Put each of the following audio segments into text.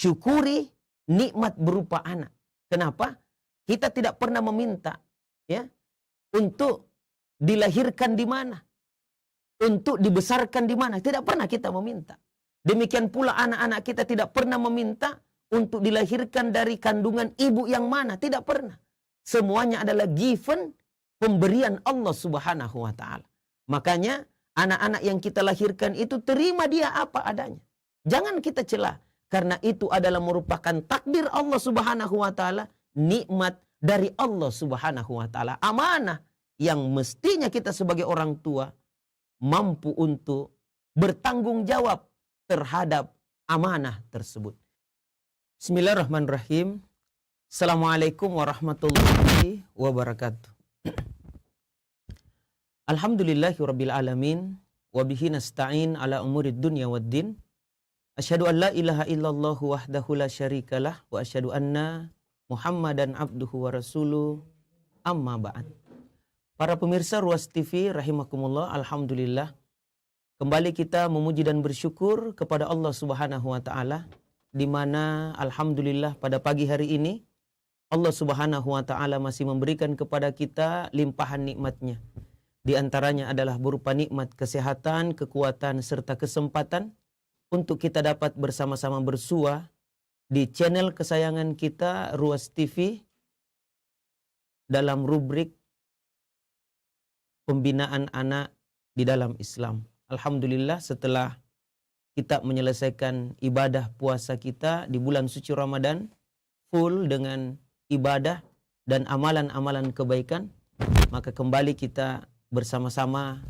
syukuri nikmat berupa anak. Kenapa? Kita tidak pernah meminta ya untuk dilahirkan di mana, untuk dibesarkan di mana. Tidak pernah kita meminta. Demikian pula anak-anak kita tidak pernah meminta untuk dilahirkan dari kandungan ibu yang mana. Tidak pernah. Semuanya adalah given, pemberian Allah Subhanahu wa ta'ala. Makanya anak-anak yang kita lahirkan itu terima dia apa adanya. Jangan kita celah. Karena itu adalah merupakan takdir Allah Subhanahu wa ta'ala. Nikmat dari Allah Subhanahu wa ta'ala. Amanah yang mestinya kita sebagai orang tua mampu untuk bertanggung jawab terhadap amanah tersebut. Bismillahirrahmanirrahim. Assalamualaikum warahmatullahi wabarakatuh. Alhamdulillahirabbil alamin wa bihi nasta'in ala umurid dunya waddin. Asyhadu an la ilaha illallah wahdahu la syarikalah wa asyhadu anna Muhammadan abduhu wa rasuluh. Amma ba'd. Para pemirsa Ruas TV rahimakumullah, alhamdulillah kembali kita memuji dan bersyukur kepada Allah Subhanahu wa taala, di mana alhamdulillah pada pagi hari ini Allah Subhanahu wa taala masih memberikan kepada kita limpahan nikmatnya. Di antaranya adalah berupa nikmat kesehatan, kekuatan serta kesempatan untuk kita dapat bersama-sama bersua di channel kesayangan kita Ruas TV dalam rubrik pembinaan anak di dalam Islam. Alhamdulillah setelah kita menyelesaikan ibadah puasa kita di bulan suci Ramadan full dengan ibadah dan amalan-amalan kebaikan, maka kembali kita bersama-sama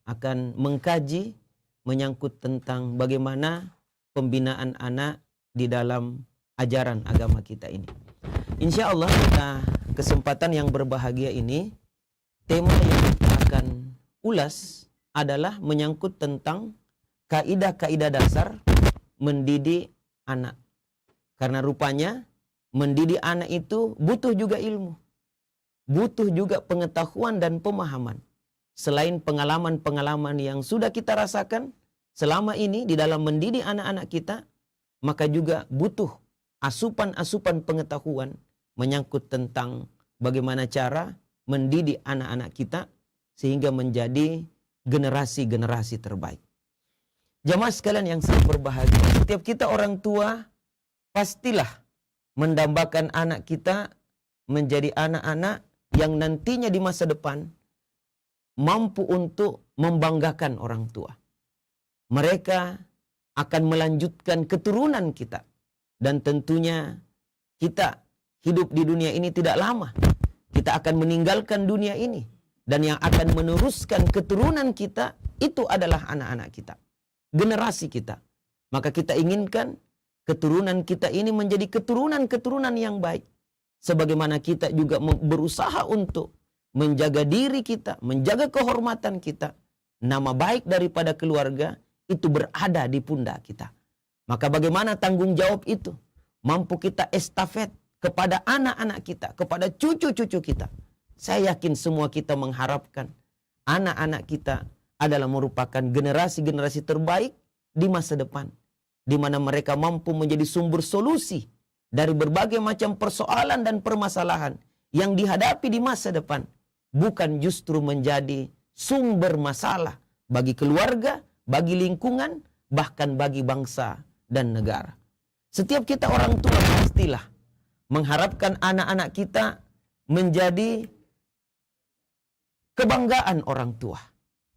akan mengkaji menyangkut tentang bagaimana pembinaan anak di dalam ajaran agama kita ini. Insya Allah pada kesempatan yang berbahagia ini, tema yang kita akan ulas adalah menyangkut tentang kaidah-kaidah dasar mendidik anak. Karena rupanya mendidik anak itu butuh juga ilmu, butuh juga pengetahuan dan pemahaman. Selain pengalaman-pengalaman yang sudah kita rasakan selama ini di dalam mendidik anak-anak kita, maka juga butuh asupan-asupan pengetahuan menyangkut tentang bagaimana cara mendidik anak-anak kita sehingga menjadi generasi-generasi terbaik. Jamaah sekalian yang sangat berbahagia, setiap kita orang tua pastilah mendambakan anak kita menjadi anak-anak yang nantinya di masa depan mampu untuk membanggakan orang tua. Mereka akan melanjutkan keturunan kita. Dan tentunya kita hidup di dunia ini tidak lama. Kita akan meninggalkan dunia ini. Dan yang akan meneruskan keturunan kita itu adalah anak-anak kita. Generasi kita. Maka kita inginkan keturunan kita ini menjadi keturunan-keturunan yang baik. Sebagaimana kita juga berusaha untuk menjaga diri kita, menjaga kehormatan kita. Nama baik daripada keluarga itu berada di pundak kita. Maka bagaimana tanggung jawab itu? Mampu kita estafet kepada anak-anak kita, kepada cucu-cucu kita. Saya yakin semua kita mengharapkan anak-anak kita adalah merupakan generasi-generasi terbaik di masa depan. Di mana mereka mampu menjadi sumber solusi dari berbagai macam persoalan dan permasalahan yang dihadapi di masa depan. Bukan justru menjadi sumber masalah bagi keluarga, bagi lingkungan, bahkan bagi bangsa dan negara. Setiap kita orang tua pastilah mengharapkan anak-anak kita menjadi kebanggaan orang tua.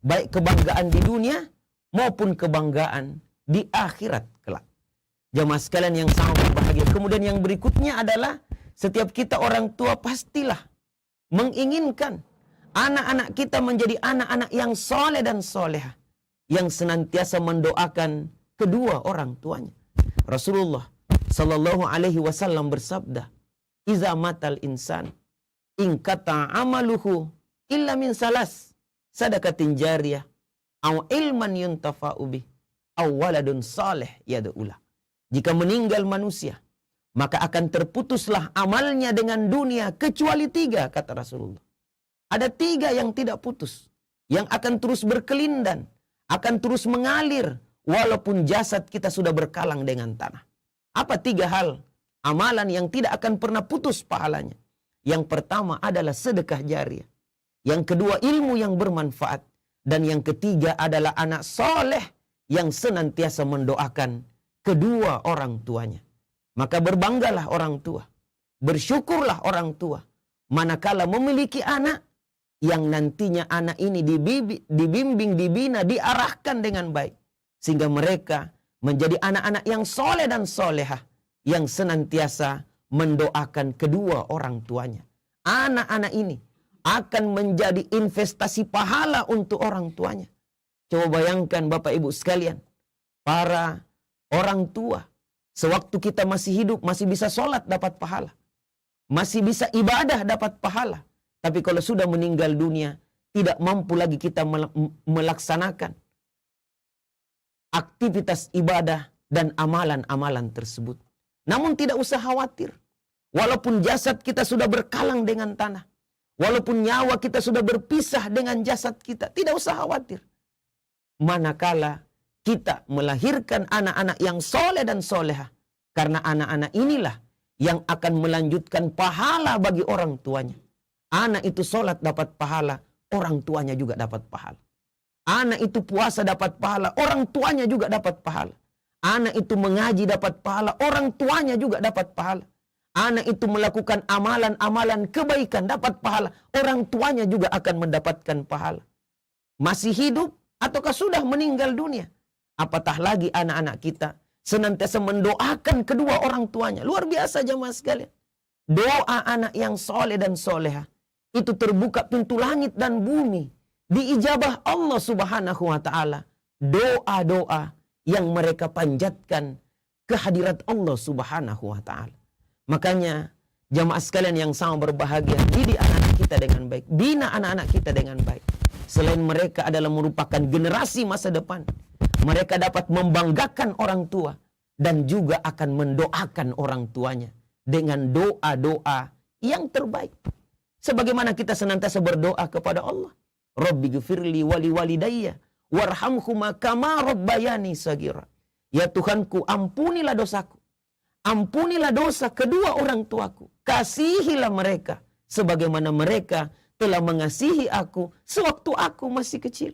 Baik kebanggaan di dunia maupun kebanggaan di akhirat kelak. Jamaah sekalian yang sangat berbahagia. Kemudian yang berikutnya adalah setiap kita orang tua pastilah menginginkan anak-anak kita menjadi anak-anak yang soleh dan solehah, yang senantiasa mendoakan kedua orang tuanya. Rasulullah sallallahu alaihi wasallam bersabda, "Iza matal insan in qata amaluhu illa min salas, sadaqatin jariyah, aw ilman yuntafa'u bih, aw waladun saleh yad'ulah." Jika meninggal manusia, maka akan terputuslah amalnya dengan dunia kecuali 3, kata Rasulullah. Ada 3 yang tidak putus, yang akan terus berkelindan, akan terus mengalir walaupun jasad kita sudah berkalang dengan tanah. Apa 3 hal amalan yang tidak akan pernah putus pahalanya? Yang pertama adalah sedekah jariah. Yang kedua ilmu yang bermanfaat. Dan yang ketiga adalah anak soleh yang senantiasa mendoakan kedua orang tuanya. Maka berbanggalah orang tua. Bersyukurlah orang tua. Manakala memiliki anak yang nantinya anak ini dibimbing, dibina, diarahkan dengan baik. Sehingga mereka menjadi anak-anak yang soleh dan solehah. Yang senantiasa mendoakan kedua orang tuanya. Anak-anak ini akan menjadi investasi pahala untuk orang tuanya. Coba bayangkan Bapak Ibu sekalian. Para orang tua. Sewaktu kita masih hidup, masih bisa sholat dapat pahala. Masih bisa ibadah dapat pahala. Tapi kalau sudah meninggal dunia, tidak mampu lagi kita melaksanakan aktivitas ibadah dan amalan-amalan tersebut. Namun tidak usah khawatir. Walaupun jasad kita sudah berkalang dengan tanah. Walaupun nyawa kita sudah berpisah dengan jasad kita. Tidak usah khawatir. Manakala kita melahirkan anak-anak yang soleh dan solehah. Karena anak-anak inilah yang akan melanjutkan pahala bagi orang tuanya. Anak itu sholat dapat pahala, orang tuanya juga dapat pahala. Anak itu puasa dapat pahala, orang tuanya juga dapat pahala. Anak itu mengaji dapat pahala, orang tuanya juga dapat pahala. Anak itu melakukan amalan-amalan kebaikan dapat pahala, orang tuanya juga akan mendapatkan pahala. Masih hidup ataukah sudah meninggal dunia? Apatah lagi anak-anak kita senantiasa mendoakan kedua orang tuanya. Luar biasa jemaah sekalian. Doa anak yang soleh dan solehah itu terbuka pintu langit dan bumi. Diijabah Allah subhanahu wa ta'ala. Doa-doa yang mereka panjatkan kehadirat Allah subhanahu wa ta'ala. Makanya jemaah sekalian yang sama berbahagia, didik anak-anak kita dengan baik. Bina anak-anak kita dengan baik. Selain mereka adalah merupakan generasi masa depan. Mereka dapat membanggakan orang tua. Dan juga akan mendoakan orang tuanya. Dengan doa-doa yang terbaik. Sebagaimana kita senantiasa berdoa kepada Allah. Rabbi gfirli wali walidayya. Warhamhuma kama rabbayani sagira. Ya Tuhanku, ampunilah dosaku. Ampunilah dosa kedua orang tuaku. Kasihilah mereka. Sebagaimana mereka telah mengasihi aku sewaktu aku masih kecil.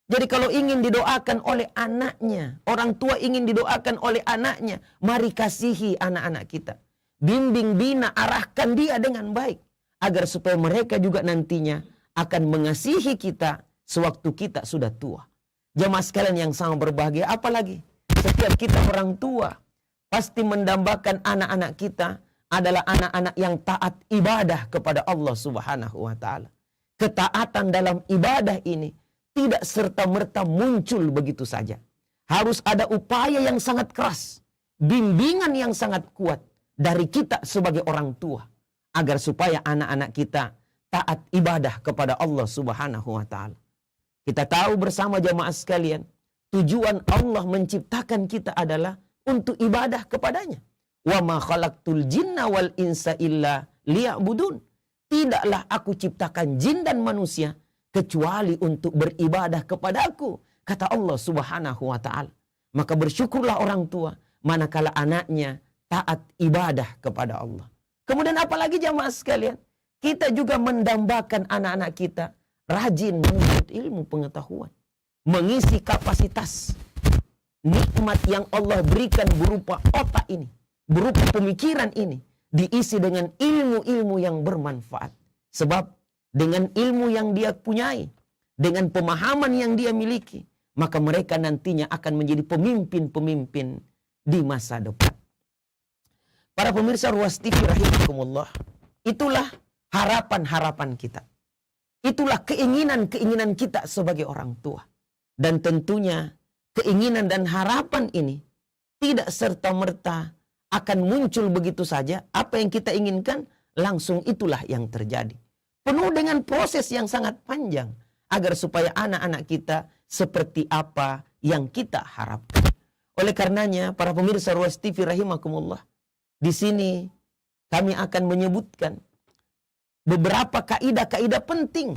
Jadi kalau ingin didoakan oleh anaknya, orang tua ingin didoakan oleh anaknya, mari kasihi anak-anak kita. Bimbing, bina, arahkan dia dengan baik. Agar supaya mereka juga nantinya akan mengasihi kita sewaktu kita sudah tua. Jemaah sekalian yang sangat berbahagia, apalagi setiap kita orang tua pasti mendambakan anak-anak kita adalah anak-anak yang taat ibadah kepada Allah subhanahu wa ta'ala. Ketaatan dalam ibadah ini tidak serta-merta muncul begitu saja. Harus ada upaya yang sangat keras, bimbingan yang sangat kuat dari kita sebagai orang tua, agar supaya anak-anak kita taat ibadah kepada Allah subhanahu wa ta'ala. Kita tahu bersama jamaah sekalian, tujuan Allah menciptakan kita adalah untuk ibadah kepadanya. Wa ma khalaqtul jinna wal insa illa liya'budun. Tidaklah aku ciptakan jin dan manusia kecuali untuk beribadah kepada aku, kata Allah subhanahu wa ta'ala. Maka bersyukurlah orang tua manakala anaknya taat ibadah kepada Allah. Kemudian apalagi jamaah sekalian, kita juga mendambakan anak-anak kita rajin menuntut ilmu pengetahuan, mengisi kapasitas nikmat yang Allah berikan berupa otak ini, berupa pemikiran ini, diisi dengan ilmu-ilmu yang bermanfaat. Sebab dengan ilmu yang dia punyai, dengan pemahaman yang dia miliki, maka mereka nantinya akan menjadi pemimpin-pemimpin di masa depan. Para pemirsa Ruas TV rahimakumullah, itulah harapan-harapan kita. Itulah keinginan-keinginan kita sebagai orang tua. Dan tentunya keinginan dan harapan ini tidak serta-merta akan muncul begitu saja. Apa yang kita inginkan, langsung itulah yang terjadi. Penuh dengan proses yang sangat panjang agar supaya anak-anak kita seperti apa yang kita harapkan. Oleh karenanya, para pemirsa Ruas TV rahimakumullah, di sini kami akan menyebutkan beberapa kaidah-kaidah penting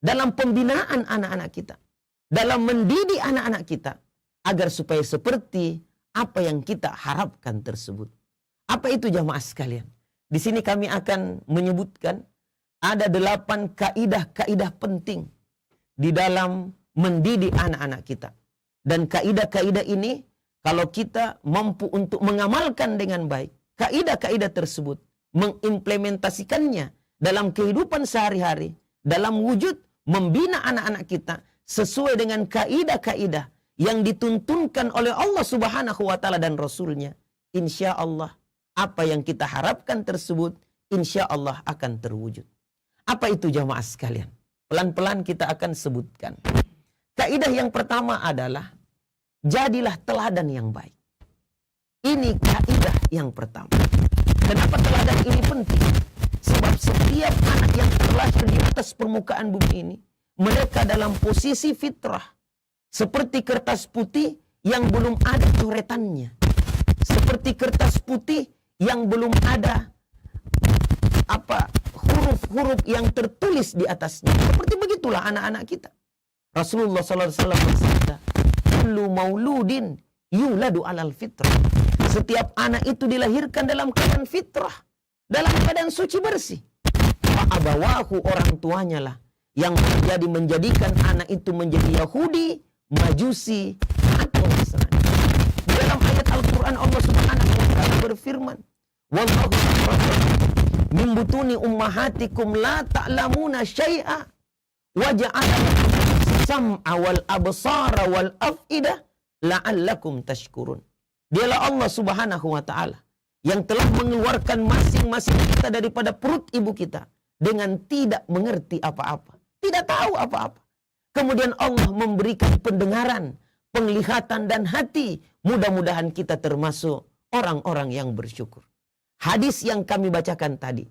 dalam pembinaan anak-anak kita, dalam mendidik anak-anak kita, agar supaya seperti apa yang kita harapkan tersebut. Apa itu jamaah sekalian? Di sini kami akan menyebutkan ada 8 kaidah-kaidah penting di dalam mendidik anak-anak kita. Dan kaidah-kaidah ini kalau kita mampu untuk mengamalkan dengan baik, kaidah-kaidah tersebut, mengimplementasikannya dalam kehidupan sehari-hari, dalam wujud membina anak-anak kita sesuai dengan kaidah-kaidah yang dituntunkan oleh Allah Subhanahu wa taala dan Rasulnya, insya Allah apa yang kita harapkan tersebut insya Allah akan terwujud. Apa itu jamaah sekalian? Pelan-pelan kita akan sebutkan. Kaidah yang pertama adalah jadilah teladan yang baik. Ini kaidah yang pertama. Kenapa teladan ini penting? Sebab setiap anak yang terlahir di atas permukaan bumi ini, mereka dalam posisi fitrah, seperti kertas putih yang belum ada coretannya. Seperti kertas putih yang belum ada huruf-huruf yang tertulis di atasnya. Seperti begitulah anak-anak kita. Rasulullah SAW bersabda, kullu mauludin yuladu alal fitrah. Setiap anak itu dilahirkan dalam keadaan fitrah, dalam keadaan suci bersih. Fa'abawahu, orang tuanya lah yang menjadikan anak itu menjadi Yahudi, Majusi, atau Nasrani. Dalam ayat Al-Quran Allah Subhanahu wa ta'ala berfirman, wallahu min butuni ummahatikum la ta'lamuna syai'a wa ja'ala sam'a wal absara wal af'idah la'allakum tashkurun. Dialah Allah Subhanahu wa ta'ala yang telah mengeluarkan masing-masing kita daripada perut ibu kita dengan tidak mengerti apa-apa, tidak tahu apa-apa. Kemudian Allah memberikan pendengaran, penglihatan dan hati. Mudah-mudahan kita termasuk orang-orang yang bersyukur. Hadis yang kami bacakan tadi,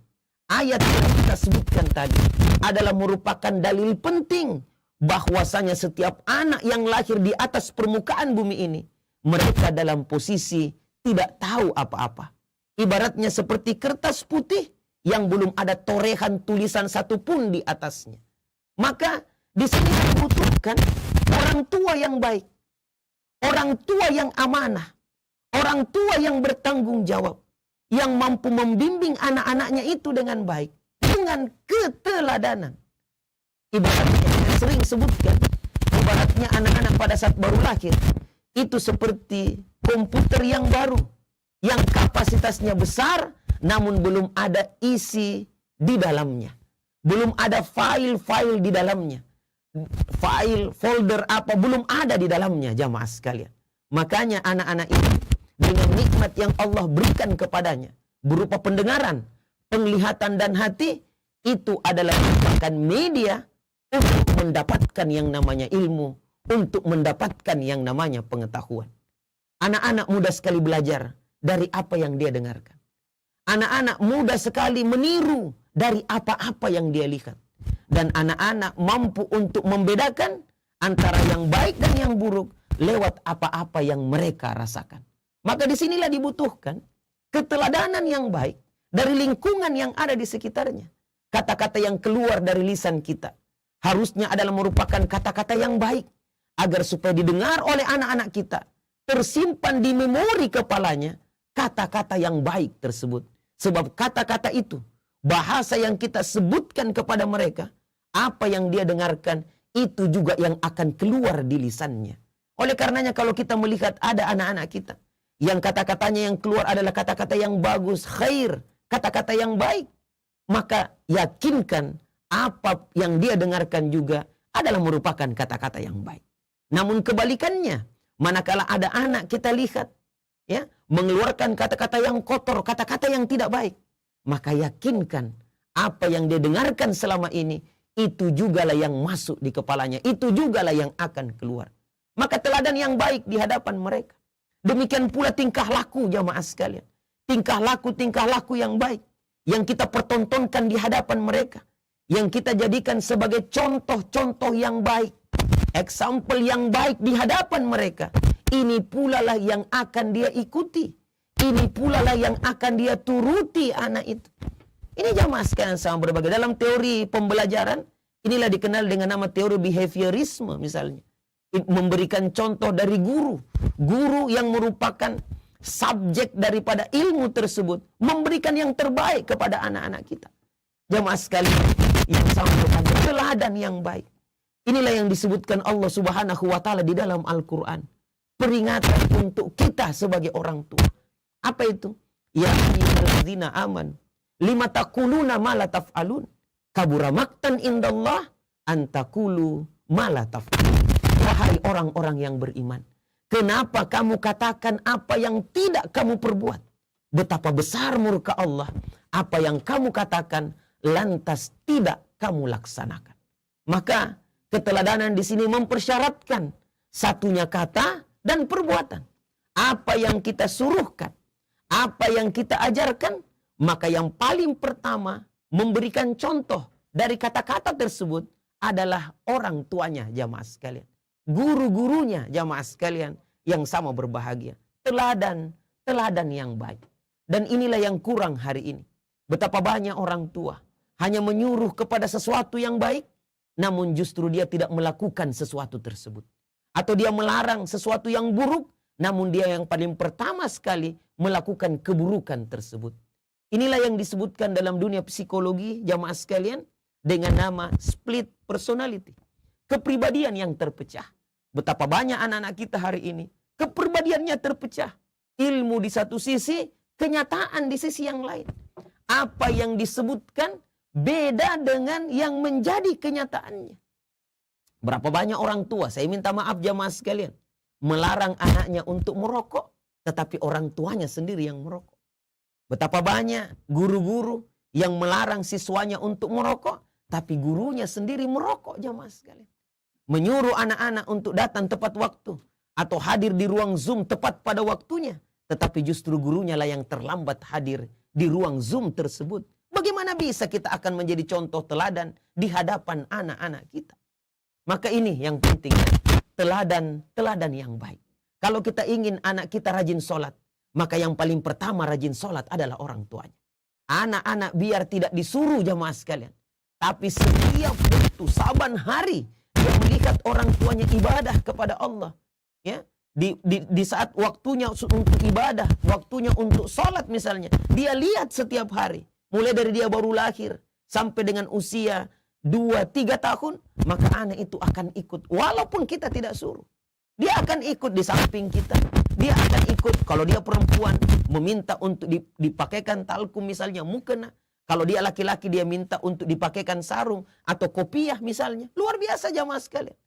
ayat yang kita sebutkan tadi adalah merupakan dalil penting bahwasanya setiap anak yang lahir di atas permukaan bumi ini, mereka dalam posisi tidak tahu apa-apa. Ibaratnya seperti kertas putih yang belum ada torehan tulisan satupun di atasnya. Maka di sini dibutuhkan orang tua yang baik, orang tua yang amanah, orang tua yang bertanggung jawab, yang mampu membimbing anak-anaknya itu dengan baik, dengan keteladanan. Ibaratnya, saya sering sebutkan, ibaratnya anak-anak pada saat baru lahir, itu seperti komputer yang baru, yang kapasitasnya besar, namun belum ada isi di dalamnya. Belum ada file-file di dalamnya. File, folder apa, belum ada di dalamnya, jamaah sekalian. Makanya anak-anak ini, dengan nikmat yang Allah berikan kepadanya, berupa pendengaran, penglihatan dan hati, itu adalah merupakan media untuk mendapatkan yang namanya ilmu, untuk mendapatkan yang namanya pengetahuan. Anak-anak mudah sekali belajar dari apa yang dia dengarkan. Anak-anak mudah sekali meniru dari apa-apa yang dia lihat. Dan anak-anak mampu untuk membedakan antara yang baik dan yang buruk lewat apa-apa yang mereka rasakan. Maka disinilah dibutuhkan keteladanan yang baik dari lingkungan yang ada di sekitarnya. Kata-kata yang keluar dari lisan kita harusnya adalah merupakan kata-kata yang baik, agar supaya didengar oleh anak-anak kita, tersimpan di memori kepalanya kata-kata yang baik tersebut. Sebab kata-kata itu, bahasa yang kita sebutkan kepada mereka, apa yang dia dengarkan, itu juga yang akan keluar di lisannya. Oleh karenanya kalau kita melihat ada anak-anak kita, yang kata-katanya yang keluar adalah kata-kata yang bagus, khair, kata-kata yang baik, maka yakinkan apa yang dia dengarkan juga adalah merupakan kata-kata yang baik. Namun kebalikannya, manakala ada anak kita lihat, ya, mengeluarkan kata-kata yang kotor, kata-kata yang tidak baik, maka yakinkan apa yang dia dengarkan selama ini, itu jugalah yang masuk di kepalanya, itu jugalah yang akan keluar. Maka teladan yang baik di hadapan mereka. Demikian pula tingkah laku jamaah sekalian. Tingkah laku yang baik, yang kita pertontonkan di hadapan mereka, yang kita jadikan sebagai contoh-contoh yang baik, example yang baik di hadapan mereka. Ini pula lah yang akan dia ikuti. Ini pula lah yang akan dia turuti anak itu. Ini jamaah sekalian sama berbagai. Dalam teori pembelajaran, inilah dikenal dengan nama teori behaviorisme misalnya. memberikan contoh dari guru. Guru yang merupakan subjek daripada ilmu tersebut memberikan yang terbaik kepada anak-anak kita. Jamaah sekalian yang sama, teladan yang baik. Inilah yang disebutkan Allah Subhanahu wa taala di dalam Al-Qur'an. Peringatan untuk kita sebagai orang tua. Apa itu? Ya ayyuhalladzina aman, lima taquluna ma la taf'alun. Kabura maktan indallah an taqulu ma la taf'alun. Wahai orang-orang yang beriman, kenapa kamu katakan apa yang tidak kamu perbuat? Betapa besar murka Allah apa yang kamu katakan lantas tidak kamu laksanakan. Maka keteladanan di sini mempersyaratkan satunya kata dan perbuatan. Apa yang kita suruhkan, apa yang kita ajarkan, maka yang paling pertama memberikan contoh dari kata-kata tersebut adalah orang tuanya, jamaah sekalian. Guru-gurunya, jamaah sekalian, yang sama berbahagia. Teladan yang baik. Dan inilah yang kurang hari ini. Betapa banyak orang tua hanya menyuruh kepada sesuatu yang baik, namun justru dia tidak melakukan sesuatu tersebut. Atau dia melarang sesuatu yang buruk, namun dia yang paling pertama sekali melakukan keburukan tersebut. Inilah yang disebutkan dalam dunia psikologi, jamaah sekalian, dengan nama split personality. Kepribadian yang terpecah. Betapa banyak anak-anak kita hari ini kepribadiannya terpecah. Ilmu di satu sisi, kenyataan di sisi yang lain. Apa yang disebutkan beda dengan yang menjadi kenyataannya. Berapa banyak orang tua, saya minta maaf jamaah sekalian, melarang anaknya untuk merokok, tetapi orang tuanya sendiri yang merokok. Betapa banyak guru-guru yang melarang siswanya untuk merokok, tapi gurunya sendiri merokok, jamaah sekalian. Menyuruh anak-anak untuk datang tepat waktu, atau hadir di ruang Zoom tepat pada waktunya, tetapi justru gurunya lah yang terlambat hadir di ruang Zoom tersebut. Bagaimana bisa kita akan menjadi contoh teladan di hadapan anak-anak kita? Maka ini yang penting, teladan yang baik. Kalau kita ingin anak kita rajin sholat, maka yang paling pertama rajin sholat adalah orang tuanya. Anak-anak biar tidak disuruh jamaah sekalian, tapi setiap waktu, saban hari, dia melihat orang tuanya ibadah kepada Allah. Ya, di saat waktunya untuk ibadah, waktunya untuk sholat misalnya, dia lihat setiap hari. Mulai dari dia baru lahir sampai dengan usia 2-3 tahun, maka anak itu akan ikut. Walaupun kita tidak suruh, dia akan ikut di samping kita. Dia akan ikut kalau dia perempuan meminta untuk dipakaikan talkum misalnya mukena. Kalau dia laki-laki dia minta untuk dipakaikan sarung atau kopiah misalnya. Luar biasa jamaah sekalian.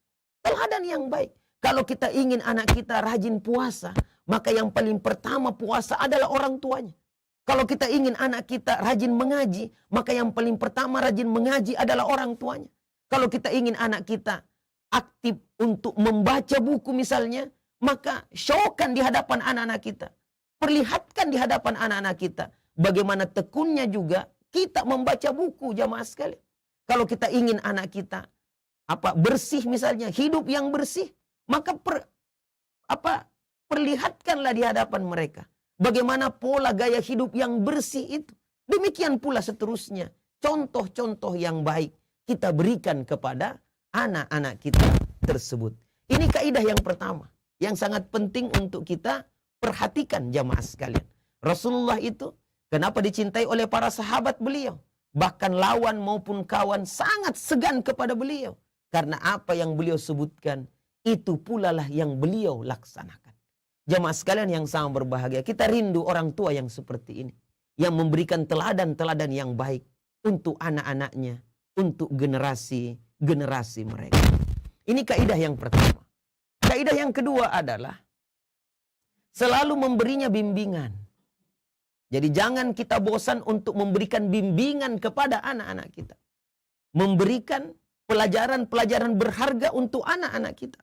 Teladan yang baik. Kalau kita ingin anak kita rajin puasa, maka yang paling pertama puasa adalah orang tuanya. Kalau kita ingin anak kita rajin mengaji, maka yang paling pertama rajin mengaji adalah orang tuanya. Kalau kita ingin anak kita aktif untuk membaca buku misalnya, maka showkan di hadapan anak-anak kita. Perlihatkan di hadapan anak-anak kita. Bagaimana tekunnya juga kita membaca buku jamaah sekalian. Kalau kita ingin anak kita bersih misalnya, hidup yang bersih, maka perlihatkanlah di hadapan mereka. Bagaimana pola gaya hidup yang bersih itu. Demikian pula seterusnya. Contoh-contoh yang baik kita berikan kepada anak-anak kita tersebut. Ini kaidah yang pertama. Yang sangat penting untuk kita perhatikan jamaah sekalian. Rasulullah itu kenapa dicintai oleh para sahabat beliau? Bahkan lawan maupun kawan sangat segan kepada beliau. Karena apa yang beliau sebutkan, itu pula lah yang beliau laksanakan. Jamaah sekalian yang sangat berbahagia, kita rindu orang tua yang seperti ini. Yang memberikan teladan-teladan yang baik untuk anak-anaknya, untuk generasi mereka. Ini kaidah yang pertama. Kaidah yang kedua adalah selalu memberinya bimbingan. Jadi jangan kita bosan untuk memberikan bimbingan kepada anak-anak kita. Memberikan pelajaran-pelajaran berharga untuk anak-anak kita.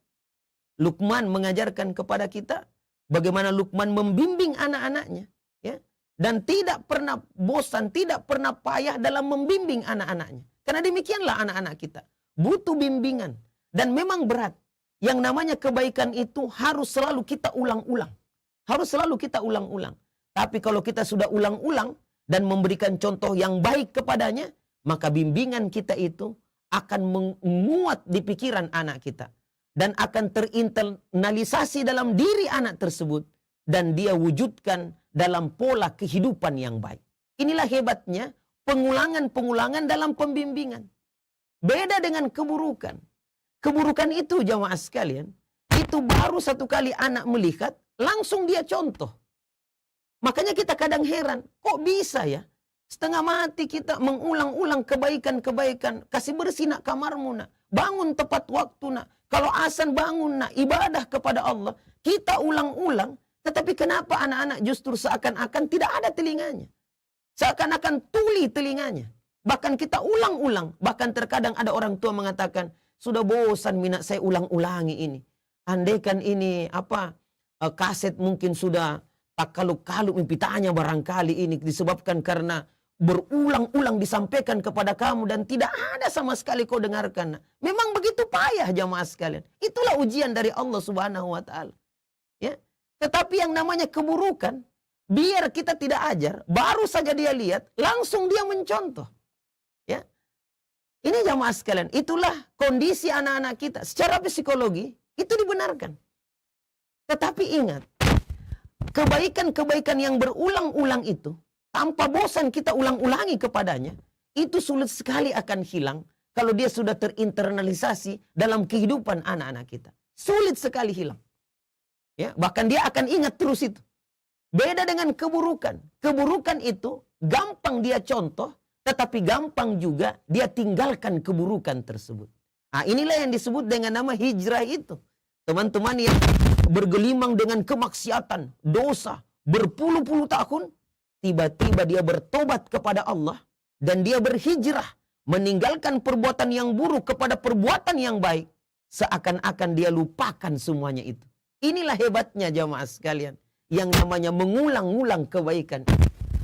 Luqman mengajarkan kepada kita bagaimana Luqman membimbing anak-anaknya, ya, dan tidak pernah bosan, tidak pernah payah dalam membimbing anak-anaknya. Karena demikianlah anak-anak kita butuh bimbingan dan memang berat. Yang namanya kebaikan itu harus selalu kita ulang-ulang. Harus selalu kita ulang-ulang. Tapi kalau kita sudah ulang-ulang dan memberikan contoh yang baik kepadanya, maka bimbingan kita itu akan menguat di pikiran anak kita. dan akan terinternalisasi dalam diri anak tersebut dan dia wujudkan dalam pola kehidupan yang baik. Inilah hebatnya pengulangan-pengulangan dalam pembimbingan. Beda dengan keburukan. Keburukan itu jamaah sekalian, itu baru satu kali anak melihat, langsung dia contoh. Makanya kita kadang heran, kok bisa ya? Setengah mati kita mengulang-ulang kebaikan-kebaikan. Kasih bersih nak kamarmu nak. Bangun tepat waktu nak. Kalau azan bangun nak. Ibadah kepada Allah. Kita ulang-ulang. Tetapi kenapa anak-anak justru seakan-akan tidak ada telinganya? Seakan-akan tuli telinganya. Bahkan kita ulang-ulang. Bahkan terkadang ada orang tua mengatakan, sudah bosan minat saya ulang-ulangi ini. Andaikan ini kaset mungkin sudah tak kalu-kalu mimpitannya barangkali ini disebabkan karena berulang-ulang disampaikan kepada kamu dan tidak ada sama sekali kau dengarkan. Memang begitu payah jamaah sekalian. Itulah ujian dari Allah Subhanahu wa taala. Ya. Tetapi yang namanya keburukan, biar kita tidak ajar, baru saja dia lihat, langsung dia mencontoh. Ya. Ini jamaah sekalian, itulah kondisi anak-anak kita secara psikologi itu dibenarkan. Tetapi ingat, kebaikan-kebaikan yang berulang-ulang itu tanpa bosan kita ulang-ulangi kepadanya, itu sulit sekali akan hilang kalau dia sudah terinternalisasi dalam kehidupan anak-anak kita. Sulit sekali hilang. Ya, bahkan dia akan ingat terus itu. Beda dengan keburukan. Keburukan itu gampang dia contoh, tetapi gampang juga dia tinggalkan keburukan tersebut. Nah, inilah yang disebut dengan nama hijrah itu. Teman-teman yang bergelimang dengan kemaksiatan, dosa, berpuluh-puluh tahun, tiba-tiba dia bertobat kepada Allah dan dia berhijrah meninggalkan perbuatan yang buruk kepada perbuatan yang baik, seakan-akan dia lupakan semuanya itu. Inilah hebatnya jamaah sekalian, yang namanya mengulang-ulang kebaikan.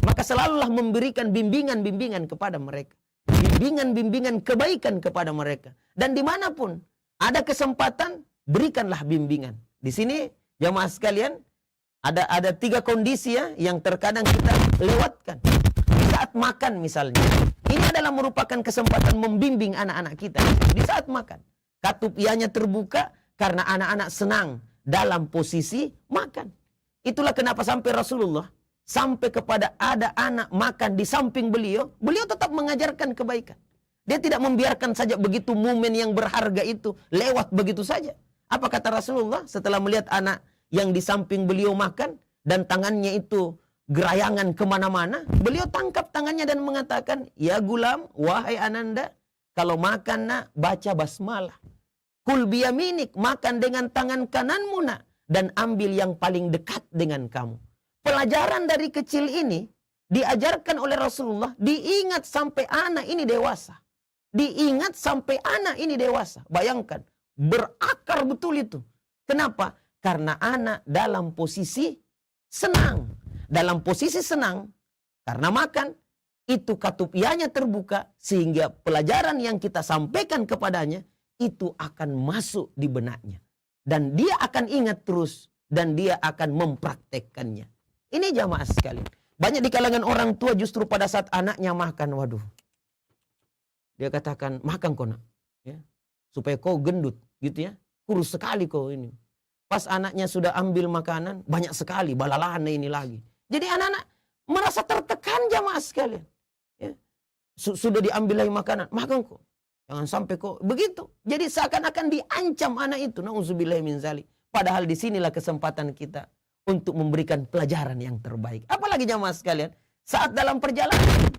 Maka selalulah memberikan bimbingan-bimbingan kepada mereka, bimbingan-bimbingan kebaikan kepada mereka, dan dimanapun ada kesempatan berikanlah bimbingan. Di sini jamaah sekalian, ada 3 kondisi ya yang terkadang kita lewatkan. Di saat makan misalnya. Ini adalah merupakan kesempatan membimbing anak-anak kita. Di saat makan. Katup ianya terbuka karena anak-anak senang dalam posisi makan. Itulah kenapa sampai Rasulullah sampai kepada ada anak makan di samping beliau tetap mengajarkan kebaikan. Dia tidak membiarkan saja begitu momen yang berharga itu lewat begitu saja. Apa kata Rasulullah setelah melihat anak yang di samping beliau makan dan tangannya itu gerayangan kemana-mana, beliau tangkap tangannya dan mengatakan, ya gulam, wahai ananda, kalau makan nak, baca basmalah. Kul biyaminik, makan dengan tangan kananmu nak, dan ambil yang paling dekat dengan kamu. Pelajaran dari kecil ini diajarkan oleh Rasulullah, diingat sampai anak ini dewasa. Diingat sampai anak ini dewasa. Bayangkan, berakar betul itu. Kenapa? Karena anak dalam posisi senang. Dalam posisi senang, karena makan, itu katupianya terbuka, sehingga pelajaran yang kita sampaikan kepadanya, itu akan masuk di benaknya. Dan dia akan ingat terus, dan dia akan mempraktekkannya. Ini jamaah sekalian. Banyak di kalangan orang tua justru pada saat anaknya makan, waduh. Dia katakan, makan kau nak. Ya, supaya kau gendut, gitu ya. Kurus sekali kau ini. Pas anaknya sudah ambil makanan, banyak sekali, balalana ini lagi. Jadi anak-anak merasa tertekan jamaah sekalian. Ya. Sudah diambil lagi makanan, makan kok. Jangan sampai kok begitu. Jadi seakan-akan diancam anak itu. Na'udzubillahi min zalik. Padahal disinilah kesempatan kita untuk memberikan pelajaran yang terbaik. Apalagi jamaah sekalian, saat dalam perjalanan.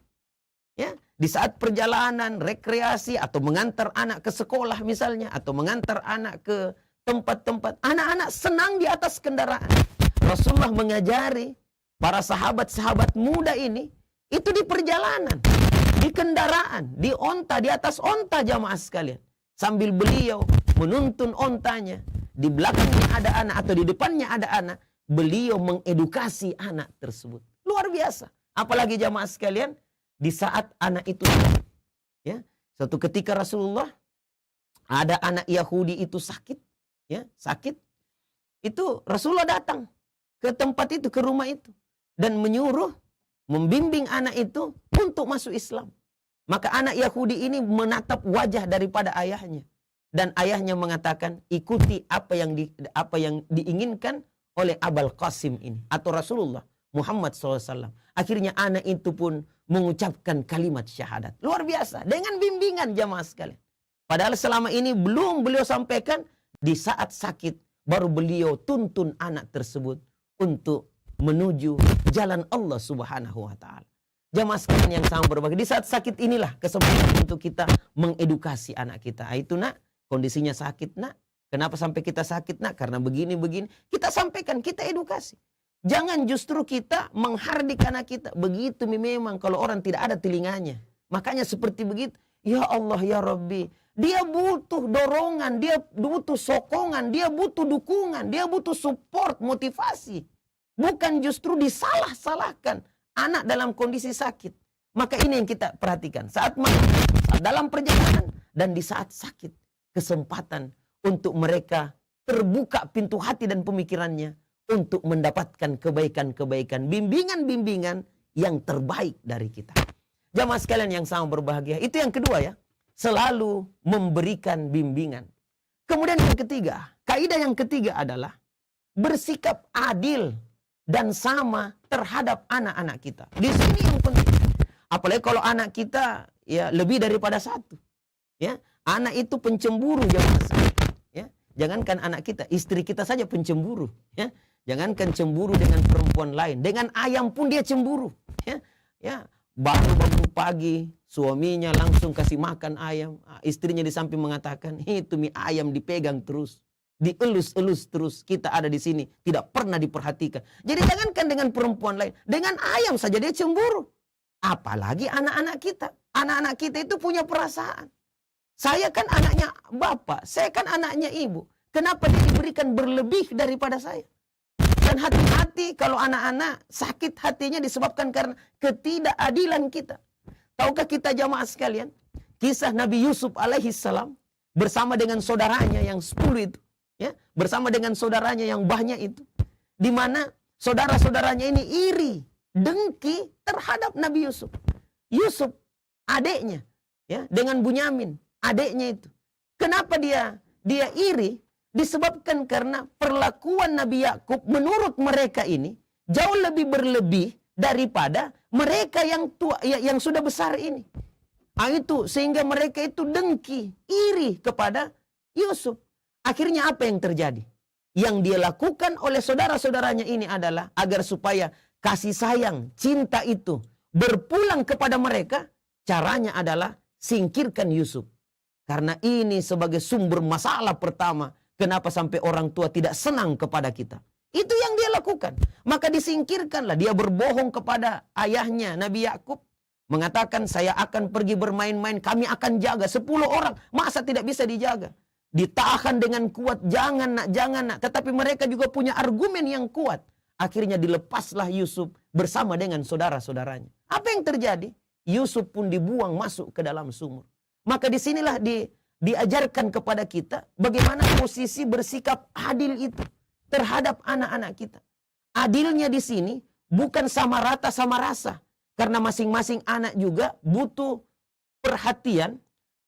Ya, di saat perjalanan, rekreasi, atau mengantar anak ke sekolah misalnya, atau mengantar anak ke tempat-tempat. Anak-anak senang di atas kendaraan. Rasulullah mengajari para sahabat-sahabat muda ini, itu di perjalanan, di kendaraan, di onta, di atas onta jamaah sekalian. Sambil beliau menuntun ontanya, di belakangnya ada anak atau di depannya ada anak, beliau mengedukasi anak tersebut. Luar biasa. Apalagi jamaah sekalian, di saat anak itu, ya, suatu ketika Rasulullah, ada anak Yahudi itu sakit, ya, sakit. Itu Rasulullah datang ke tempat itu, ke rumah itu, dan menyuruh, membimbing anak itu untuk masuk Islam. Maka anak Yahudi ini menatap wajah daripada ayahnya. dan ayahnya mengatakan ikuti apa yang diinginkan oleh Abul Qasim ini atau Rasulullah Muhammad SAW. Akhirnya anak itu pun mengucapkan kalimat syahadat. Luar biasa dengan bimbingan jamaah sekalian. Padahal selama ini belum beliau sampaikan, di saat sakit baru beliau tuntun anak tersebut untuk menuju jalan Allah Subhanahu wa taala. Jamaah sekalian yang sama berbahagia, di saat sakit inilah kesempatan untuk kita mengedukasi anak kita. Itu nak, kondisinya sakit nak. Kenapa sampai kita sakit nak? Karena begini-begini. Kita sampaikan, kita edukasi. Jangan justru kita menghardik anak kita. Begitu memang kalau orang tidak ada telinganya. Makanya seperti begitu. Ya Allah ya Rabbi. Dia butuh dorongan, dia butuh sokongan, dia butuh dukungan, dia butuh support, motivasi. Bukan justru disalah-salahkan anak dalam kondisi sakit. Maka ini yang kita perhatikan. Saat dalam perjalanan dan di saat sakit. Kesempatan untuk mereka terbuka pintu hati dan pemikirannya. Untuk mendapatkan kebaikan-kebaikan. Bimbingan-bimbingan yang terbaik dari kita. Jamaah sekalian yang sama berbahagia. Itu yang kedua ya. Selalu memberikan bimbingan. Kemudian yang ketiga. Kaidah yang ketiga adalah bersikap adil dan sama terhadap anak-anak kita. Di sini yang penting. Apalagi kalau anak kita ya lebih daripada satu. Ya, anak itu pencemburu ya. Jangankan anak kita, istri kita saja pencemburu, ya. Jangankan cemburu dengan perempuan lain, dengan ayam pun dia cemburu, ya. Ya, baru bangun pagi, suaminya langsung kasih makan ayam, istrinya di samping mengatakan, "Itu mie ayam dipegang terus." Dielus-elus terus, kita ada di sini tidak pernah diperhatikan. Jadi jangankan dengan perempuan lain, dengan ayam saja dia cemburu. Apalagi anak-anak kita. Anak-anak kita itu punya perasaan. Saya kan anaknya bapak, saya kan anaknya ibu. Kenapa dia diberikan berlebih daripada saya? Dan hati-hati kalau anak-anak sakit hatinya disebabkan karena ketidakadilan kita. Tahukah kita jamaah sekalian, kisah Nabi Yusuf alaihissalam bersama dengan saudaranya yang 10 itu. Ya, bersama dengan saudaranya yang banyak itu, di mana saudara-saudaranya ini iri, dengki terhadap Nabi Yusuf. Yusuf adiknya, ya, dengan Bunyamin, adiknya itu. Kenapa dia iri? Disebabkan karena perlakuan Nabi Yakub menurut mereka ini jauh lebih berlebih daripada mereka yang tua, yang sudah besar ini. Itu sehingga mereka itu dengki, iri kepada Yusuf. Akhirnya apa yang terjadi? Yang dia lakukan oleh saudara-saudaranya ini adalah agar supaya kasih sayang, cinta itu berpulang kepada mereka, caranya adalah singkirkan Yusuf. Karena ini sebagai sumber masalah pertama, kenapa sampai orang tua tidak senang kepada kita. Itu yang dia lakukan. Maka disingkirkanlah, dia berbohong kepada ayahnya Nabi Yakub. Mengatakan saya akan pergi bermain-main, kami akan jaga 10 orang. Masa tidak bisa dijaga? Ditahan dengan kuat, jangan nak. Tetapi mereka juga punya argumen yang kuat. Akhirnya dilepaslah Yusuf bersama dengan saudara-saudaranya. Apa yang terjadi? Yusuf pun dibuang masuk ke dalam sumur. Maka disinilah diajarkan kepada kita bagaimana posisi bersikap adil itu terhadap anak-anak kita. Adilnya di sini bukan sama rata sama rasa. Karena masing-masing anak juga butuh perhatian,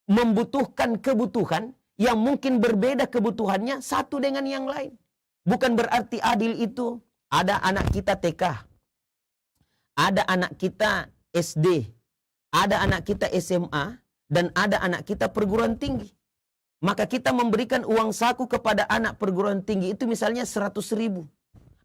membutuhkan kebutuhan yang mungkin berbeda kebutuhannya satu dengan yang lain. Bukan berarti adil itu ada anak kita TK, ada anak kita SD, ada anak kita SMA, dan ada anak kita perguruan tinggi. Maka kita memberikan uang saku kepada anak perguruan tinggi itu misalnya 100.000.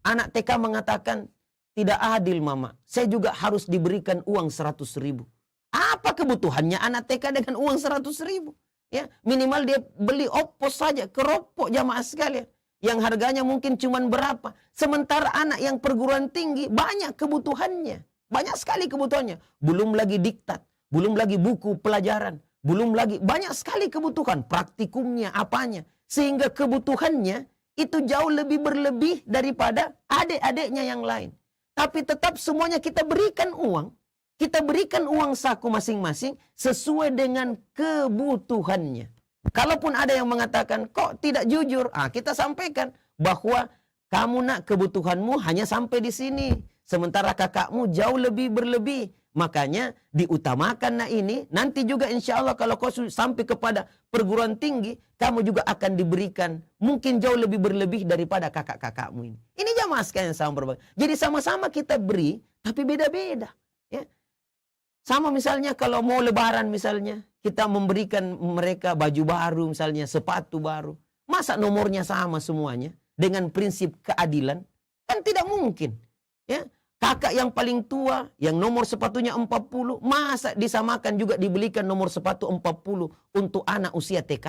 Anak TK mengatakan, tidak adil mama, saya juga harus diberikan uang 100.000. Apa kebutuhannya anak TK dengan uang 100.000? Ya, minimal dia beli opos saja, keropok jamaah sekalian. Yang harganya mungkin cuma berapa. Sementara anak yang perguruan tinggi banyak kebutuhannya. Banyak sekali kebutuhannya. Belum lagi diktat, belum lagi buku pelajaran, belum lagi banyak sekali kebutuhan. Praktikumnya, apanya. Sehingga kebutuhannya itu jauh lebih berlebih daripada adik-adiknya yang lain. Tapi tetap semuanya kita berikan uang. Kita berikan uang saku masing-masing sesuai dengan kebutuhannya. Kalaupun ada yang mengatakan, kok tidak jujur? Kita sampaikan bahwa kamu nak kebutuhanmu hanya sampai di sini. Sementara kakakmu jauh lebih berlebih. Makanya diutamakan ini. Nanti juga insya Allah kalau kau sampai kepada perguruan tinggi, kamu juga akan diberikan mungkin jauh lebih berlebih daripada kakak-kakakmu ini. Ini jamaah sekalian sama berbagi. Jadi sama-sama kita beri, tapi beda-beda. Ya. Sama misalnya kalau mau lebaran misalnya, kita memberikan mereka baju baru misalnya, sepatu baru. Masa nomornya sama semuanya dengan prinsip keadilan? Kan tidak mungkin. Ya. Kakak yang paling tua, yang nomor sepatunya 40, masa disamakan juga dibelikan nomor sepatu 40 untuk anak usia TK.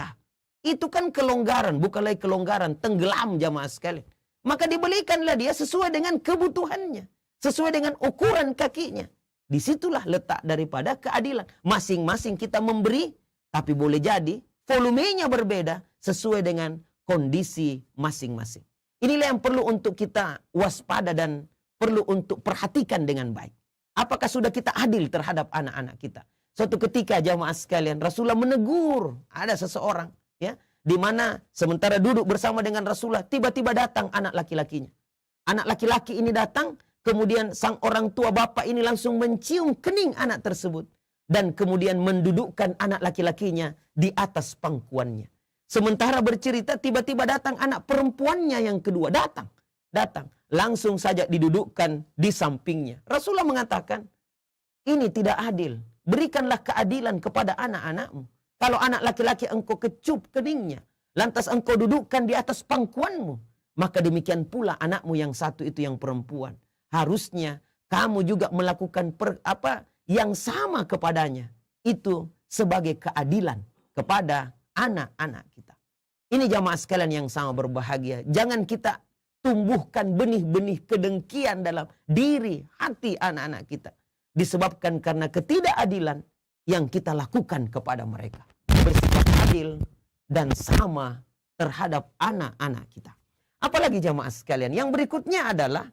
Itu kan kelonggaran, bukan lagi kelonggaran, tenggelam jamaah sekalian. Maka dibelikanlah dia sesuai dengan kebutuhannya, sesuai dengan ukuran kakinya. Disitulah letak daripada keadilan. Masing-masing kita memberi, tapi boleh jadi volumenya berbeda sesuai dengan kondisi masing-masing. Inilah yang perlu untuk kita waspada dan perlu untuk perhatikan dengan baik. Apakah sudah kita adil terhadap anak-anak kita? Suatu ketika jamaah sekalian, Rasulullah menegur ada seseorang, ya, di mana sementara duduk bersama dengan Rasulullah, tiba-tiba datang anak laki-lakinya. Anak laki-laki ini datang, kemudian sang orang tua bapak ini langsung mencium kening anak tersebut dan kemudian mendudukkan anak laki-lakinya di atas pangkuannya. Sementara bercerita, tiba-tiba datang anak perempuannya yang kedua, datang. Langsung saja didudukkan di sampingnya. Rasulullah mengatakan, ini tidak adil. Berikanlah keadilan kepada anak-anakmu. Kalau anak laki-laki engkau kecup keningnya, lantas engkau dudukkan di atas pangkuanmu, maka demikian pula anakmu yang satu itu yang perempuan. Harusnya kamu juga melakukan yang sama kepadanya. Itu sebagai keadilan kepada anak-anak kita. Ini jamaah sekalian yang sama berbahagia. Jangan kita tumbuhkan benih-benih kedengkian dalam diri, hati anak-anak kita. Disebabkan karena ketidakadilan yang kita lakukan kepada mereka. Bersifat adil dan sama terhadap anak-anak kita. Apalagi jamaah sekalian, yang berikutnya adalah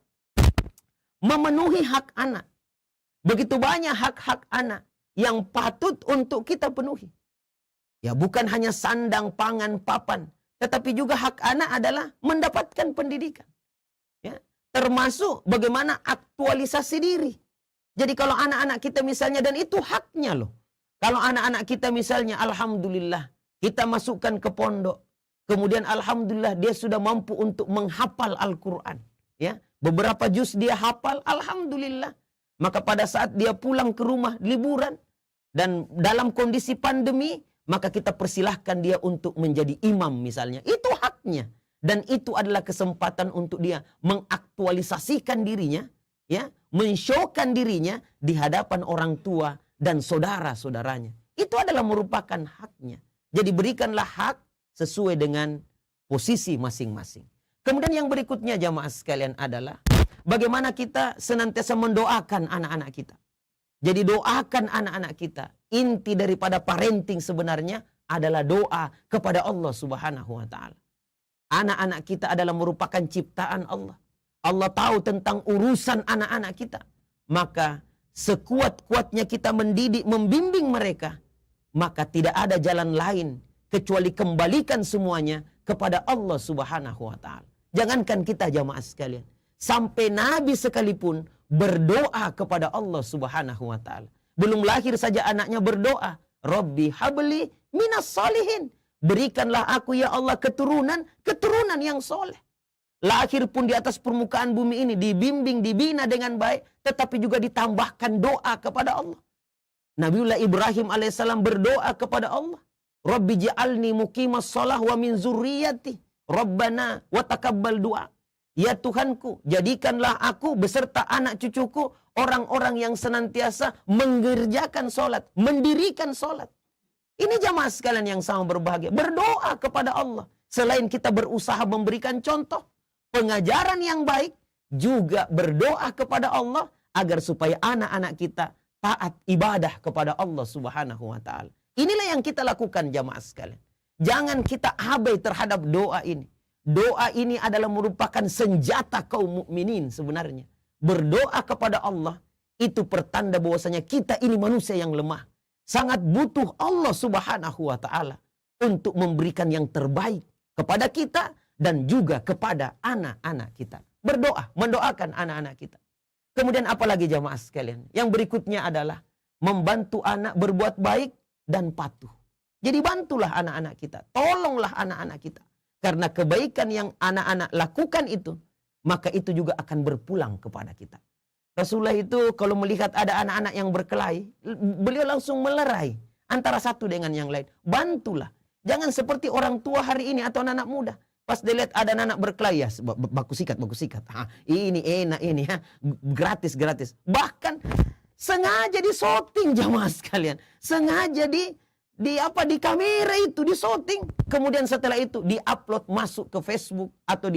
memenuhi hak anak. Begitu banyak hak-hak anak yang patut untuk kita penuhi. Ya, bukan hanya sandang, pangan, papan, tetapi juga hak anak adalah mendapatkan pendidikan. Ya, termasuk bagaimana aktualisasi diri. Jadi kalau anak-anak kita misalnya, dan itu haknya loh. Kalau anak-anak kita misalnya, alhamdulillah, kita masukkan ke pondok. Kemudian alhamdulillah dia sudah mampu untuk menghafal Al-Quran. Ya, beberapa juz dia hafal, alhamdulillah. Maka pada saat dia pulang ke rumah liburan, dan dalam kondisi pandemi, maka kita persilahkan dia untuk menjadi imam misalnya. Itu haknya. Dan itu adalah kesempatan untuk dia mengaktualisasikan dirinya, ya, mensyaukan dirinya di hadapan orang tua dan saudara-saudaranya. Itu adalah merupakan haknya. Jadi berikanlah hak sesuai dengan posisi masing-masing. Kemudian yang berikutnya jamaah sekalian adalah bagaimana kita senantiasa mendoakan anak-anak kita. Jadi doakan anak-anak kita. Inti daripada parenting sebenarnya adalah doa kepada Allah Subhanahu wa taala. Anak-anak kita adalah merupakan ciptaan Allah. Allah tahu tentang urusan anak-anak kita. Maka sekuat-kuatnya kita mendidik, membimbing mereka, maka tidak ada jalan lain kecuali kembalikan semuanya kepada Allah Subhanahu wa taala. Jangankan kita jamaah sekalian, sampai Nabi sekalipun berdoa kepada Allah Subhanahu wa taala. Belum lahir saja anaknya berdoa, Rabbi habli minas solihin. Berikanlah aku ya Allah keturunan yang soleh. Lahir pun di atas permukaan bumi ini, dibimbing, dibina dengan baik, tetapi juga ditambahkan doa kepada Allah. Nabiullah Ibrahim alaihissalam berdoa kepada Allah, Rabbi ja'alni muqimas shalah wa min zurriyati, Rabbana wa taqabbal du'a. Ya Tuhanku, jadikanlah aku beserta anak cucuku orang-orang yang senantiasa mengerjakan sholat, mendirikan sholat. Ini jamaah sekalian yang sama berbahagia. Berdoa kepada Allah. Selain kita berusaha memberikan contoh, pengajaran yang baik, juga berdoa kepada Allah agar supaya anak-anak kita taat ibadah kepada Allah Subhanahu wa taala. Inilah yang kita lakukan jamaah sekalian. Jangan kita abai terhadap doa ini. Doa ini adalah merupakan senjata kaum mukminin sebenarnya. Berdoa kepada Allah itu pertanda bahwasanya kita ini manusia yang lemah. Sangat butuh Allah Subhanahu wa taala untuk memberikan yang terbaik kepada kita dan juga kepada anak-anak kita. Berdoa, mendoakan anak-anak kita. Kemudian apalagi jamaah sekalian? Yang berikutnya adalah membantu anak berbuat baik dan patuh. Jadi bantulah anak-anak kita, tolonglah anak-anak kita. Karena kebaikan yang anak-anak lakukan itu, maka itu juga akan berpulang kepada kita. Rasulullah itu kalau melihat ada anak-anak yang berkelahi, beliau langsung melerai antara satu dengan yang lain. Bantulah. Jangan seperti orang tua hari ini atau anak-anak muda. Pas dilihat ada anak berkelahi, ya baku sikat. Ini enak ini ya, gratis. Bahkan sengaja disorting jamaah sekalian. Sengaja di kamera itu disorting. Kemudian setelah itu diupload masuk ke Facebook atau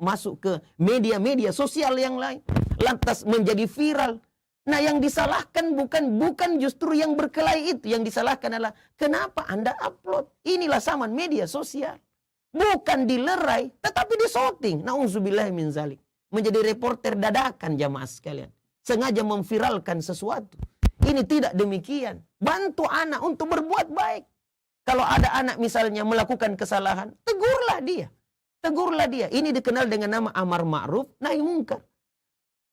masuk ke media-media sosial yang lain. Lantas menjadi viral. Nah, yang disalahkan bukan justru yang berkelahi itu. Yang disalahkan adalah kenapa Anda upload? Inilah zaman media sosial. Bukan dilerai, tetapi disorting. Nauzubillahi min zalik. Menjadi reporter dadakan jamaah sekalian. Sengaja memviralkan sesuatu. Ini tidak demikian. Bantu anak untuk berbuat baik. Kalau ada anak misalnya melakukan kesalahan, tegurlah dia. Tegurlah dia. Ini dikenal dengan nama amar ma'ruf nahi mungkar.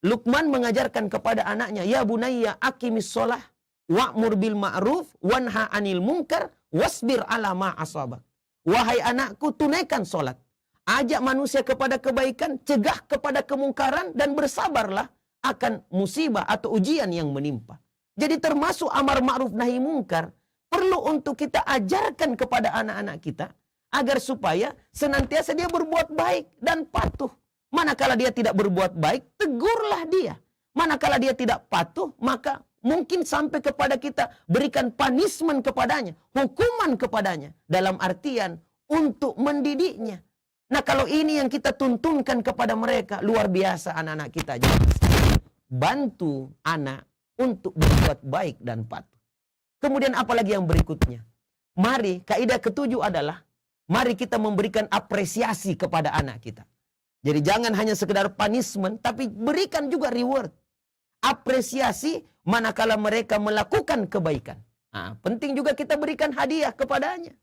Luqman mengajarkan kepada anaknya, ya bunayya aqimis shalah wa'mur bil ma'ruf wanha 'anil munkar wasbir 'ala ma asabak. Wahai anakku, tunaikan salat. Ajak manusia kepada kebaikan, cegah kepada kemungkaran dan bersabarlah akan musibah atau ujian yang menimpa. Jadi termasuk amar ma'ruf nahi mungkar perlu untuk kita ajarkan kepada anak-anak kita agar supaya senantiasa dia berbuat baik dan patuh. Manakala dia tidak berbuat baik, tegurlah dia. Manakala dia tidak patuh, maka mungkin sampai kepada kita berikan punishment kepadanya, hukuman kepadanya dalam artian untuk mendidiknya. Nah, kalau ini yang kita tuntunkan kepada mereka, luar biasa anak-anak kita. Bantu anak untuk berbuat baik dan patuh. Kemudian apalagi yang berikutnya? Mari, kaidah ketujuh adalah, mari kita memberikan apresiasi kepada anak kita. Jadi jangan hanya sekedar punishment, tapi berikan juga reward. Apresiasi manakala mereka melakukan kebaikan. Nah, penting juga kita berikan hadiah kepadanya.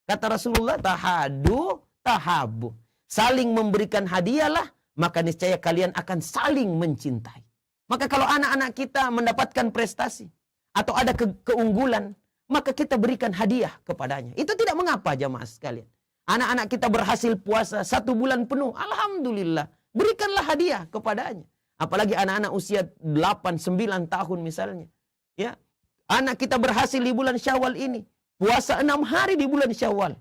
Kata Rasulullah, tahadu, tahabu. Saling memberikan hadiahlah, maka niscaya kalian akan saling mencintai. Maka kalau anak-anak kita mendapatkan prestasi atau ada keunggulan, maka kita berikan hadiah kepadanya. Itu tidak mengapa jamaah sekalian. Anak-anak kita berhasil puasa 1 bulan penuh, alhamdulillah. Berikanlah hadiah kepadanya. Apalagi anak-anak usia 8-9 tahun misalnya. Ya, anak kita berhasil di bulan Syawal ini, puasa 6 hari di bulan Syawal.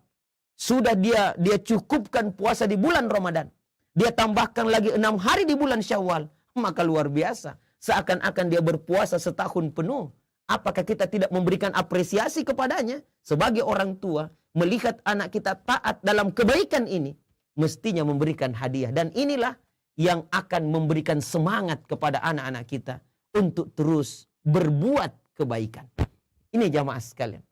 Sudah dia cukupkan puasa di bulan Ramadan. Dia tambahkan lagi 6 hari di bulan Syawal. Maka luar biasa. Seakan-akan dia berpuasa setahun penuh. Apakah kita tidak memberikan apresiasi kepadanya? Sebagai orang tua, melihat anak kita taat dalam kebaikan ini, mestinya memberikan hadiah. Dan inilah yang akan memberikan semangat kepada anak-anak kita untuk terus berbuat kebaikan. Ini jamaah sekalian.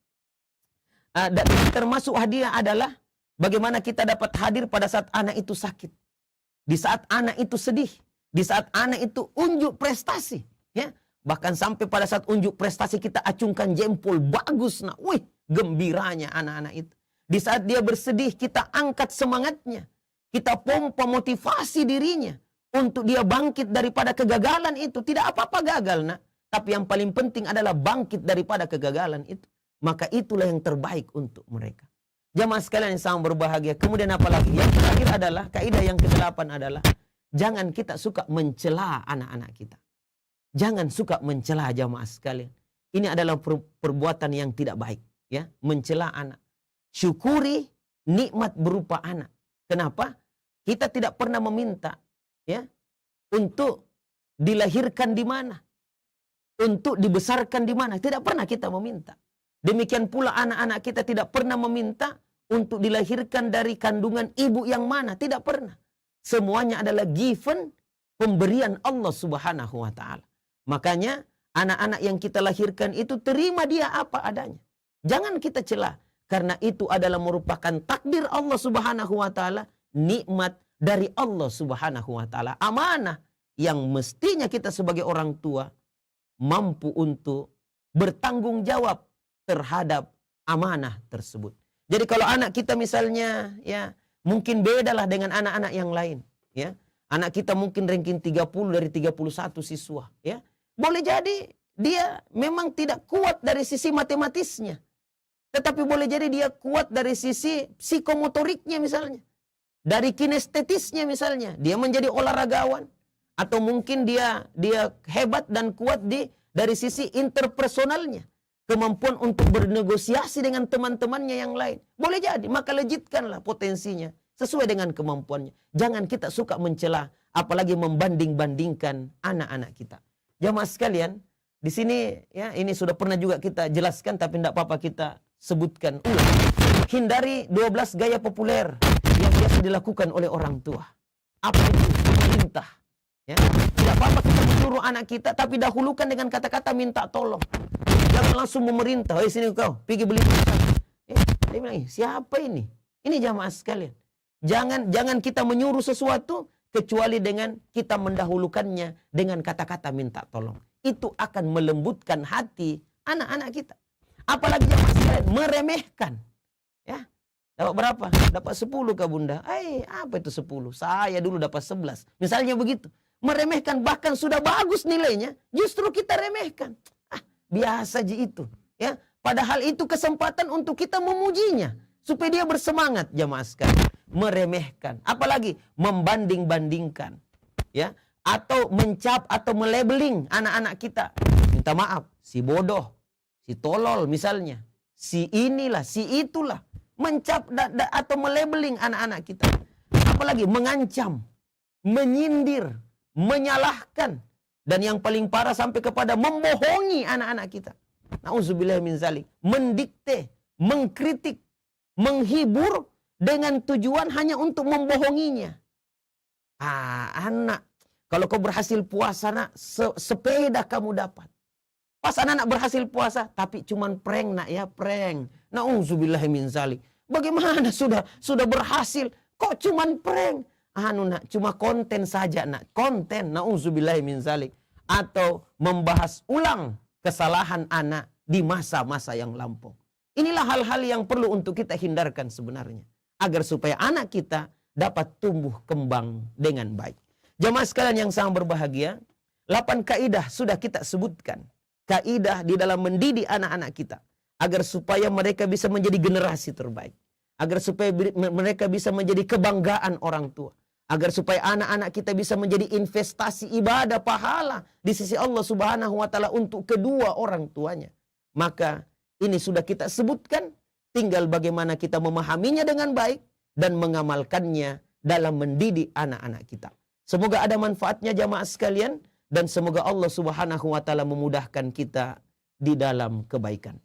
Dan termasuk hadiah adalah bagaimana kita dapat hadir pada saat anak itu sakit. Di saat anak itu sedih. Di saat anak itu unjuk prestasi. Ya. Bahkan sampai pada saat unjuk prestasi kita acungkan jempol. Bagus. Nah, wih, gembiranya anak-anak itu. Di saat dia bersedih kita angkat semangatnya. Kita pompa motivasi dirinya. Untuk dia bangkit daripada kegagalan itu. Tidak apa-apa gagal. Nah. Tapi yang paling penting adalah bangkit daripada kegagalan itu. Maka itulah yang terbaik untuk mereka. Jamaah sekalian yang sangat berbahagia. Kemudian apa lagi? Yang terakhir adalah, kaidah yang ke-8 adalah, jangan kita suka mencela anak-anak kita. Jangan suka mencela jamaah sekalian. Ini adalah perbuatan yang tidak baik. Ya, mencela anak. Syukuri nikmat berupa anak. Kenapa? Kita tidak pernah meminta ya untuk dilahirkan di mana. Untuk dibesarkan di mana. Tidak pernah kita meminta. Demikian pula anak-anak kita tidak pernah meminta untuk dilahirkan dari kandungan ibu yang mana. Tidak pernah. Semuanya adalah given, pemberian Allah Subhanahu wa ta'ala. Makanya anak-anak yang kita lahirkan itu terima dia apa adanya. Jangan kita celah. Karena itu adalah merupakan takdir Allah Subhanahu wa ta'ala. Nikmat dari Allah Subhanahu wa ta'ala. Amanah yang mestinya kita sebagai orang tua mampu untuk bertanggung jawab terhadap amanah tersebut. Jadi kalau anak kita misalnya ya mungkin bedalah dengan anak-anak yang lain ya. Anak kita mungkin ranking 30 dari 31 siswa, ya. Boleh jadi dia memang tidak kuat dari sisi matematisnya. Tetapi boleh jadi dia kuat dari sisi psikomotoriknya misalnya. Dari kinestetisnya misalnya. Dia menjadi olahragawan. Atau mungkin dia hebat dan kuat dari sisi interpersonalnya. Kemampuan untuk bernegosiasi dengan teman-temannya yang lain. Boleh jadi, maka legitkanlah potensinya sesuai dengan kemampuannya. Jangan kita suka mencela, apalagi membanding-bandingkan anak-anak kita. Jamaah sekalian, di sini ya ini sudah pernah juga kita jelaskan, tapi tidak apa-apa kita sebutkan ulang. Hindari 12 gaya populer yang biasa dilakukan oleh orang tua. Apa itu? Perintah. Ya. Tidak apa-apa kita menyuruh anak kita, tapi dahulukan dengan kata-kata minta tolong. Jangan langsung memerintah, sini kau, pergi beli pulsa. Dia bilang, siapa ini? Ini jamaah sekalian. Jangan kita menyuruh sesuatu, kecuali dengan kita mendahulukannya dengan kata-kata minta tolong. Itu akan melembutkan hati anak-anak kita. Apalagi jamaah sekalian, meremehkan. Ya. Dapat berapa? Dapat 10 kah bunda? Apa itu 10? Saya dulu dapat 11. Misalnya begitu. Meremehkan, bahkan sudah bagus nilainya, justru kita remehkan. Biasa aja itu. Ya. Padahal itu kesempatan untuk kita memujinya. Supaya dia bersemangat, jamaah sekalian. Meremehkan. Apalagi membanding-bandingkan. Ya. Atau mencap atau melabeling anak-anak kita. Minta maaf, si bodoh, si tolol misalnya. Si inilah, si itulah. Mencap atau melabeling anak-anak kita. Apalagi mengancam, menyindir, menyalahkan, dan yang paling parah sampai kepada membohongi anak-anak kita. Nauzubillah min zalik. Mendikte, mengkritik, menghibur dengan tujuan hanya untuk membohonginya. Anak, kalau kau berhasil puasa, nak, sepeda kamu dapat. Pas anak berhasil puasa, tapi cuman prank, nak, ya, prank. Nauzubillah min zalik. Bagaimana sudah berhasil, kok cuman prank? Nak, cuma konten saja, nak, konten. Nauzubillah min zalik. Atau membahas ulang kesalahan anak di masa-masa yang lampau. Inilah hal-hal yang perlu untuk kita hindarkan sebenarnya, agar supaya anak kita dapat tumbuh kembang dengan baik. Jamaah sekalian yang sangat berbahagia, 8 kaidah sudah kita sebutkan. Kaidah di dalam mendidik anak-anak kita, agar supaya mereka bisa menjadi generasi terbaik. Agar supaya mereka bisa menjadi kebanggaan orang tua. Agar supaya anak-anak kita bisa menjadi investasi ibadah pahala di sisi Allah Subhanahu wa taala untuk kedua orang tuanya. Maka ini sudah kita sebutkan, tinggal bagaimana kita memahaminya dengan baik dan mengamalkannya dalam mendidik anak-anak kita. Semoga ada manfaatnya jamaah sekalian, dan semoga Allah Subhanahu wa taala memudahkan kita di dalam kebaikan.